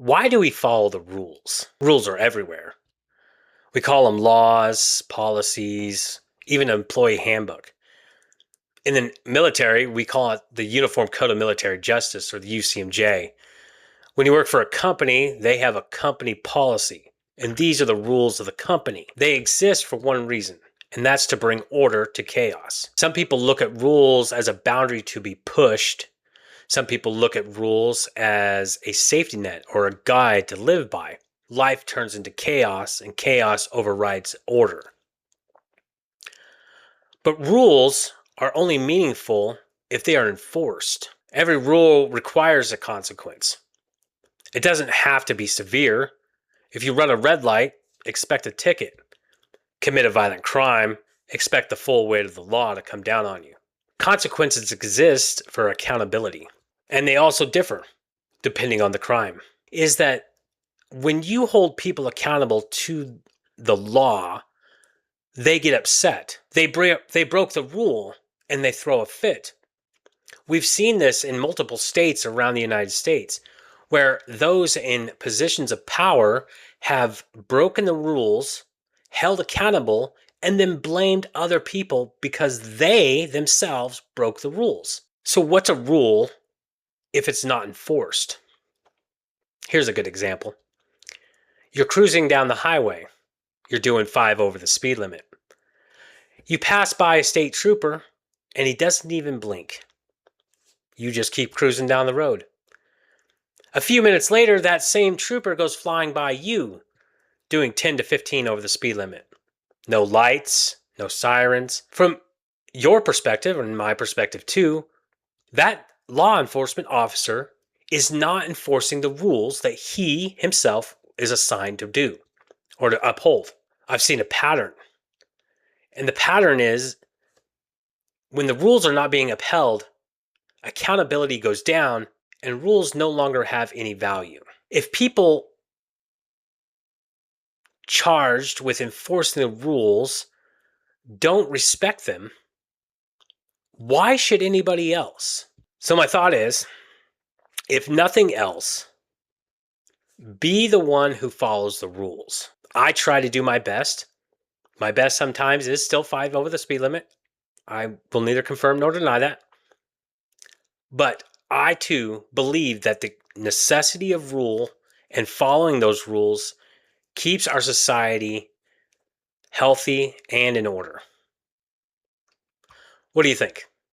Why do we follow the rules? Rules are everywhere. We call them laws, policies, even an employee handbook. In the military, we call it the Uniform Code of Military Justice, or the UCMJ. When you work for a company, they have a company policy, and these are the rules of the company. They exist for one reason, and that's to bring order to chaos. Some people look at rules as a boundary to be pushed. Some people look at rules as a safety net or a guide to live by. Life turns into chaos, and chaos overrides order. But rules are only meaningful if they are enforced. Every rule requires a consequence. It doesn't have to be severe. If you run a red light, expect a ticket. Commit a violent crime, expect the full weight of the law to come down on you. Consequences exist for accountability, and they also differ depending on the crime. Is that when you hold people accountable to the law, they get upset. They broke the rule and they throw a fit. We've seen this in multiple states around the United States, where those in positions of power have broken the rules, held accountable, and then blamed other people because they themselves broke the rules. So what's a rule if it's not enforced? Here's a good example. You're cruising down the highway. You're doing 5 over the speed limit. You pass by a state trooper and he doesn't even blink. You just keep cruising down the road. A few minutes later, that same trooper goes flying by you, doing 10 to 15 over the speed limit. No lights, no sirens. From your perspective, and my perspective too, that law enforcement officer is not enforcing the rules that he himself is assigned to do or to uphold. I've seen a pattern. And the pattern is when the rules are not being upheld, accountability goes down and rules no longer have any value. If people charged with enforcing the rules don't respect them, why should anybody else? So my thought is, if nothing else, be the one who follows the rules. I try to do my best. My best sometimes is still 5 over the speed limit. I will neither confirm nor deny that. But I too believe that the necessity of rule and following those rules keeps our society healthy and in order. What do you think?